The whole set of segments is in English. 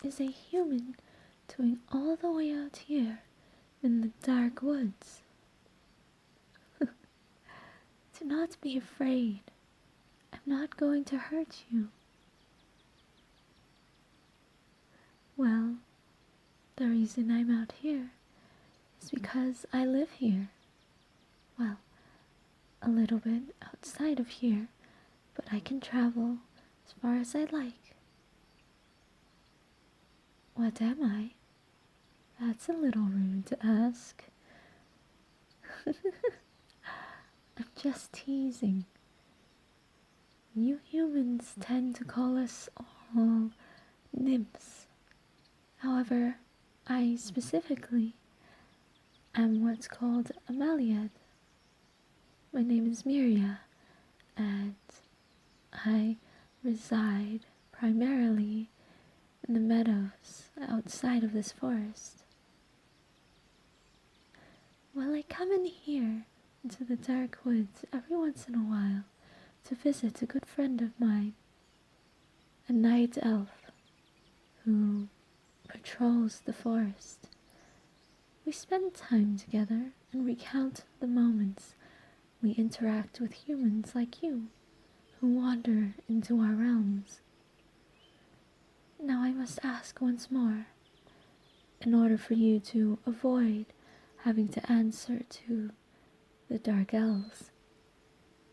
is a human doing all the way out here in the dark woods? Do not be afraid. I'm not going to hurt you. Well, the reason I'm out here is because I live here. Well, a little bit outside of here, but I can travel as far as I like. What am I? That's a little rude to ask. I'm just teasing. You humans tend to call us all nymphs. However, I specifically am what's called a Maliade. My name is Miria, and I reside primarily in the meadows outside of this forest. Well, I come in here into the dark woods every once in a while to visit a good friend of mine, a night elf who patrols the forest. We spend time together and recount the moments we interact with humans like you, who wander into our realms. Now I must ask once more, in order for you to avoid having to answer to the dark elves,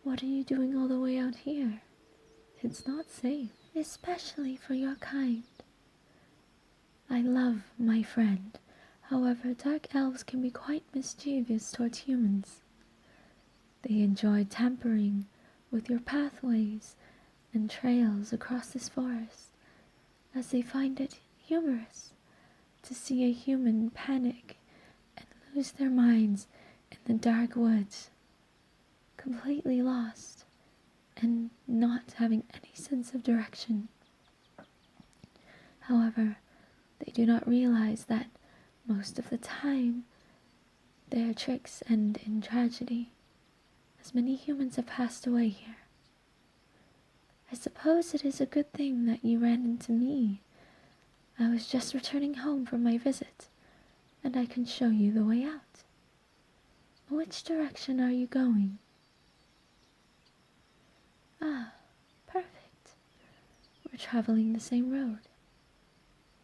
what are you doing all the way out here? It's not safe, especially for your kind. I love my friend. However, dark elves can be quite mischievous towards humans. They enjoy tampering with your pathways and trails across this forest, as they find it humorous to see a human panic and lose their minds in the dark woods, completely lost and not having any sense of direction. However, they do not realize that most of the time their tricks end in tragedy, as many humans have passed away here. I suppose it is a good thing that you ran into me. I was just returning home from my visit, and I can show you the way out. Which direction are you going? Ah, perfect. We're traveling the same road.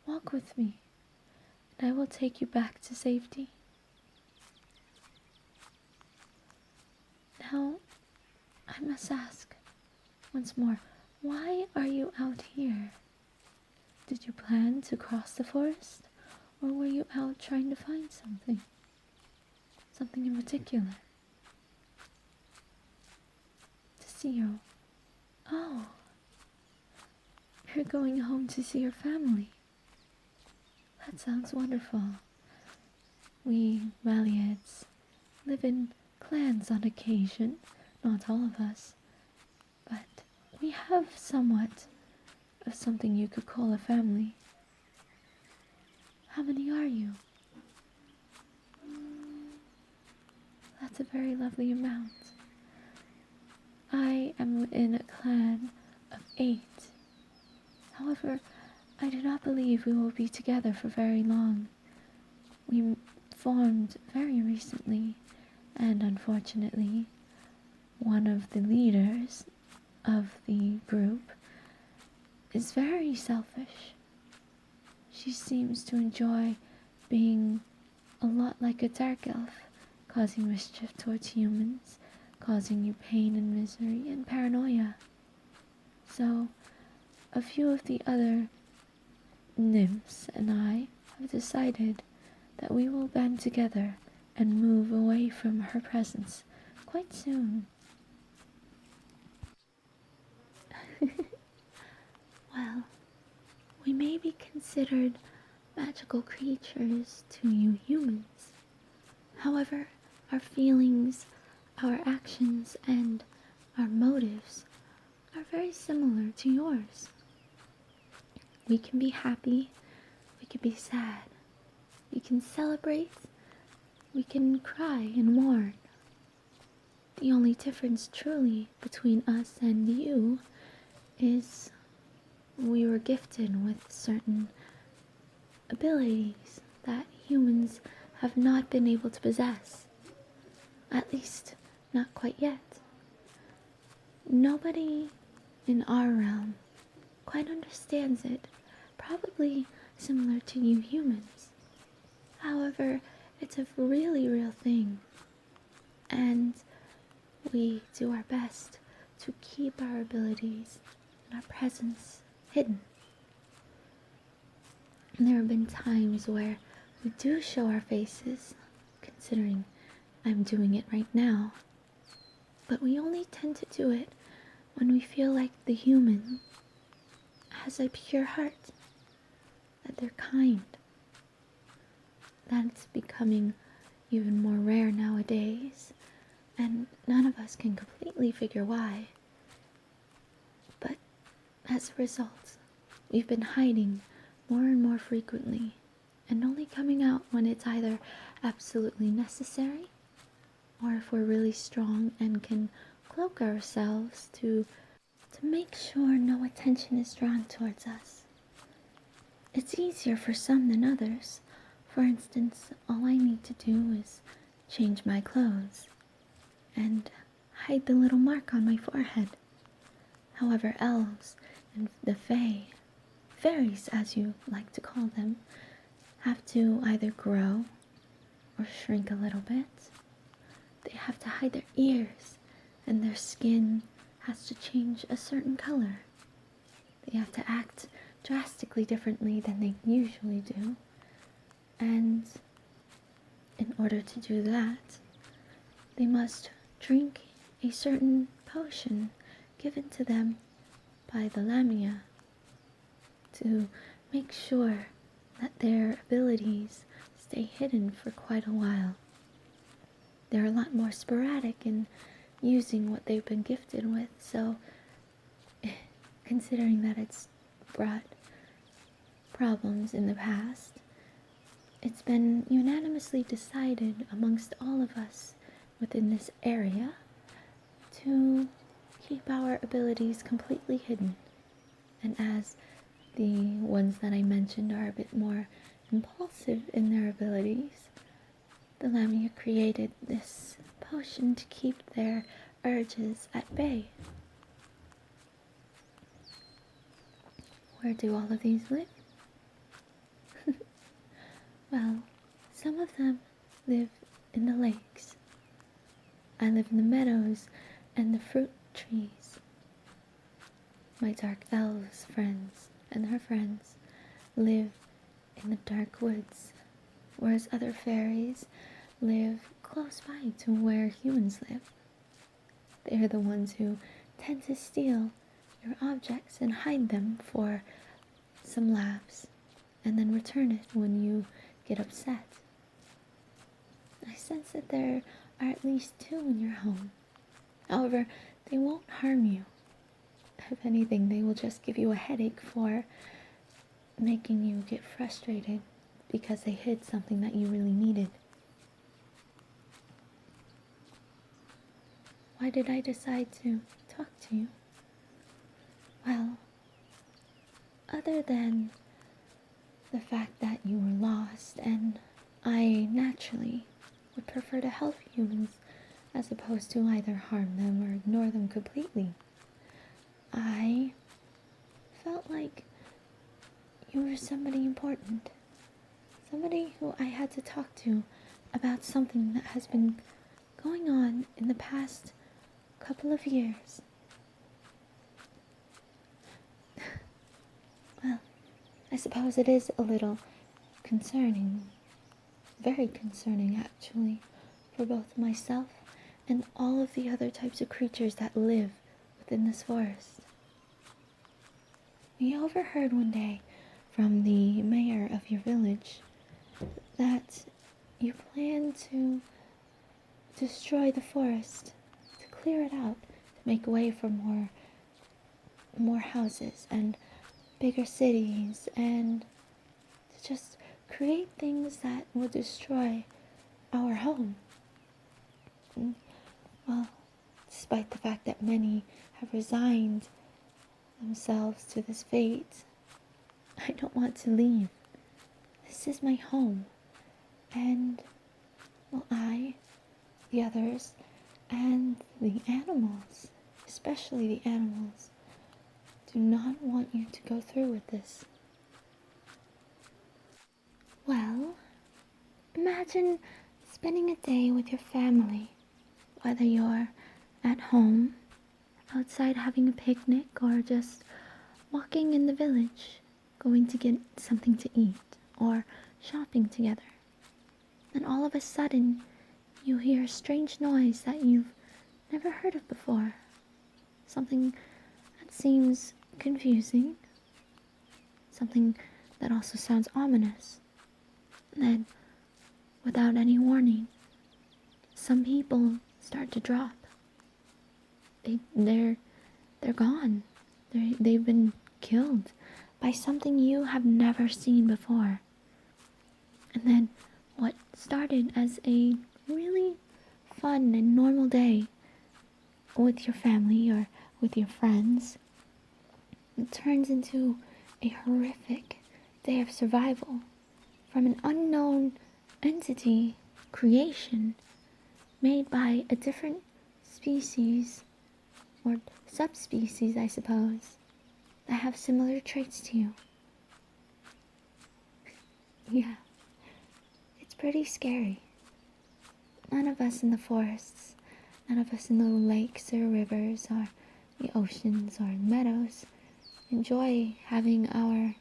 Walk with me, and I will take you back to safety. Now, I must ask once more, why are you out here? Did you plan to cross the forest, or were you out trying to find something? Something in particular? To see your... Oh, you're going home to see your family. That sounds wonderful. We Maliads live in clans on occasion, not all of us, but we have somewhat of something you could call a family. How many are you? That's a very lovely amount. I am in a clan of 8. However, I do not believe we will be together for very long. We formed very recently, and unfortunately, one of the leaders of the group is very selfish. She seems to enjoy being a lot like a dark elf, causing mischief towards humans, causing you pain and misery and paranoia. So, a few of the other nymphs and I have decided that we will band together and move away from her presence quite soon. Well, we may be considered magical creatures to you humans. However, our feelings, our actions, and our motives are very similar to yours. We can be happy, we can be sad, we can celebrate, we can cry and mourn. The only difference truly between us and you is we were gifted with certain abilities that humans have not been able to possess. At least, not quite yet. Nobody in our realm quite understands it, probably similar to you humans. However, it's a really real thing, and we do our best to keep our abilities and our presence hidden. And there have been times where we do show our faces, considering I'm doing it right now, but we only tend to do it when we feel like the human has a pure heart, that they're kind. That's becoming even more rare nowadays, and none of us can completely figure why. But as a result, we've been hiding more and more frequently, and only coming out when it's either absolutely necessary, or if we're really strong and can cloak ourselves to make sure no attention is drawn towards us. It's easier for some than others. For instance, all I need to do is change my clothes and hide the little mark on my forehead. However, elves and the fairies as you like to call them, have to either grow or shrink a little bit. They have to hide their ears, and their skin has to change a certain color. They have to act drastically differently than they usually do. And in order to do that, they must drink a certain potion given to them by the Lamia to make sure that their abilities stay hidden for quite a while. They're a lot more sporadic in using what they've been gifted with, so considering that it's brought problems in the past, it's been unanimously decided amongst all of us within this area to keep our abilities completely hidden. And as the ones that I mentioned are a bit more impulsive in their abilities, the Lamia created this potion to keep their urges at bay. Where do all of these live? Well, some of them live in the lakes. I live in the meadows and the fruit trees. My dark elves friends and her friends live in the dark woods, whereas other fairies live close by to where humans live. They are the ones who tend to steal your objects and hide them for some laughs, and then return it when you get upset. I sense that there are at least 2 in your home. However, they won't harm you. If anything, they will just give you a headache for making you get frustrated because they hid something that you really needed. Why did I decide to talk to you? Well, other than the fact that you were lost, and I naturally would prefer to help humans as opposed to either harm them or ignore them completely. I felt like you were somebody important, somebody who I had to talk to about something that has been going on in the past couple of years. Well, I suppose it is a little concerning, very concerning actually, for both myself and all of the other types of creatures that live within this forest. We overheard one day from the mayor of your village that you plan to destroy the forest, to clear it out, to make way for more houses and bigger cities, and to just create things that will destroy our home. And, well, despite the fact that many have resigned themselves to this fate, I don't want to leave. This is my home, and, well, I, the others, and the animals, especially the animals, do not want you to go through with this. Well, imagine spending a day with your family, whether you're at home, outside having a picnic, or just walking in the village, going to get something to eat, or shopping together. And all of a sudden, you hear a strange noise that you've never heard of before. Something that seems confusing, something that also sounds ominous. And then, without any warning, some people start to drop. They're gone. They've been killed by something you have never seen before. And then what started as a really fun and normal day with your family or with your friends, it turns into a horrific day of survival from an unknown entity creation made by a different species or subspecies, I suppose, that have similar traits to you. Yeah, it's pretty scary. None of us in the forests, none of us in the lakes or rivers or the oceans or meadows enjoy having our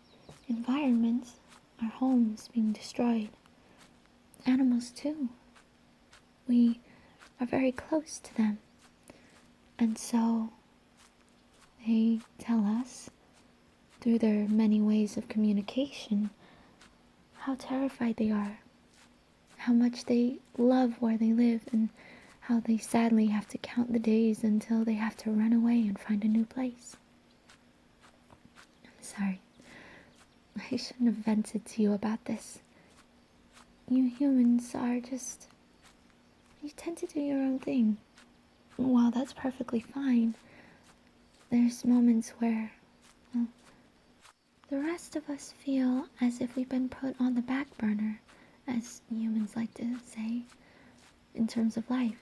environment, our homes being destroyed. Animals too. We are very close to them. And so they tell us, through their many ways of communication, how terrified they are, how much they love where they live, and how they sadly have to count the days until they have to run away and find a new place. I'm sorry. I shouldn't have vented to you about this. You humans are just... you tend to do your own thing. While that's perfectly fine, there's moments where, well, the rest of us feel as if we've been put on the back burner, as humans like to say, in terms of life.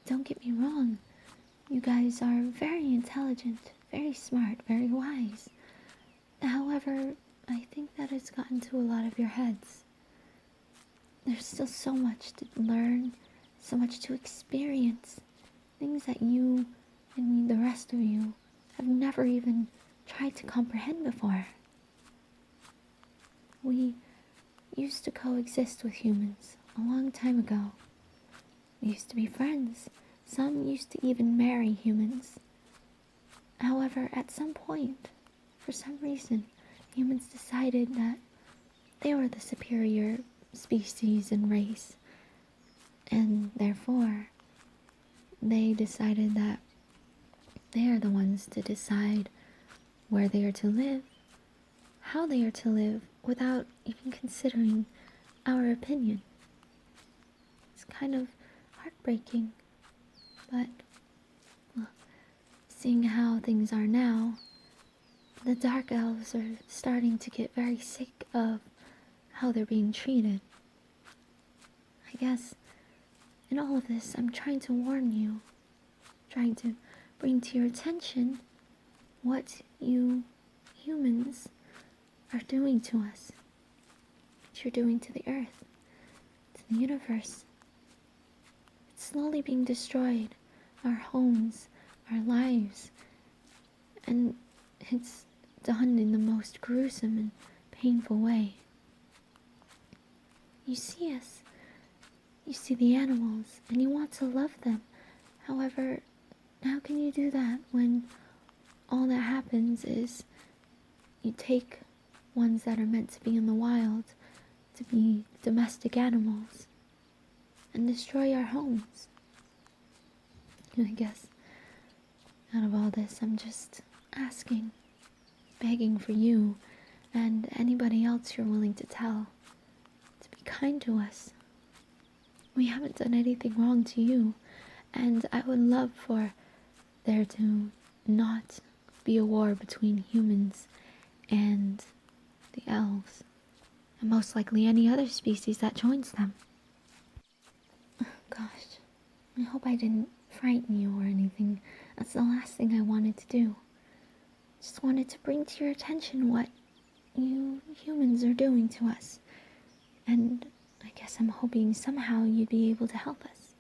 Don't get me wrong, you guys are very intelligent, very smart, very wise. However, I think that it's gotten to a lot of your heads. There's still so much to learn, so much to experience, things that you and the rest of you have never even tried to comprehend before. We used to coexist with humans a long time ago. We used to be friends. Some used to even marry humans. However, at some point, for some reason, humans decided that they were the superior species and race, and therefore they decided that they are the ones to decide where they are to live, how they are to live, without even considering our opinion. It's kind of heartbreaking, but, well, seeing how things are now, the dark elves are starting to get very sick of how they're being treated. I guess in all of this, I'm trying to warn you, trying to bring to your attention what you humans are doing to us, what you're doing to the earth, to the universe. It's slowly being destroyed, our homes, our lives, and it's done in the most gruesome and painful way. You see us, you see the animals, and you want to love them. However, how can you do that when all that happens is you take ones that are meant to be in the wild, to be domestic animals, and destroy our homes? I guess out of all this, I'm just asking, begging for you and anybody else you're willing to tell to be kind to us. We haven't done anything wrong to you, and I would love for there to not be a war between humans and the elves. and most likely any other species that joins them. Gosh, I hope I didn't frighten you or anything. That's the last thing I wanted to do. Just wanted to bring to your attention what you humans are doing to us. And I guess I'm hoping somehow you'd be able to help us.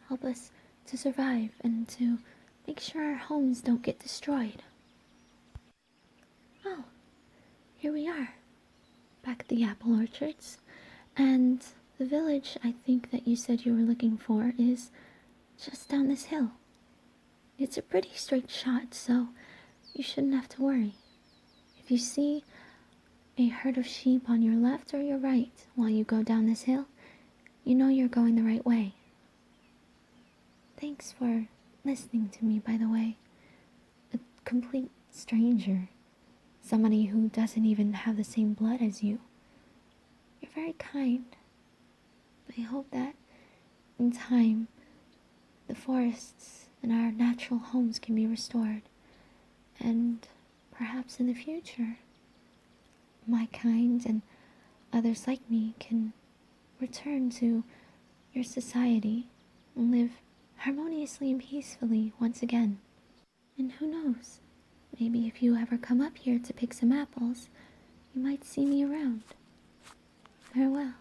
Help us to survive and to make sure our homes don't get destroyed. Oh, here we are. Back at the apple orchards. And the village I think that you said you were looking for is just down this hill. It's a pretty straight shot, so you shouldn't have to worry. If you see a herd of sheep on your left or your right while you go down this hill, you know you're going the right way. Thanks for listening to me, by the way. A complete stranger. Somebody who doesn't even have the same blood as you. You're very kind. I hope that in time, the forests and our natural homes can be restored. And perhaps in the future, my kind and others like me can return to your society and live harmoniously and peacefully once again. And who knows, maybe if you ever come up here to pick some apples, you might see me around. Farewell.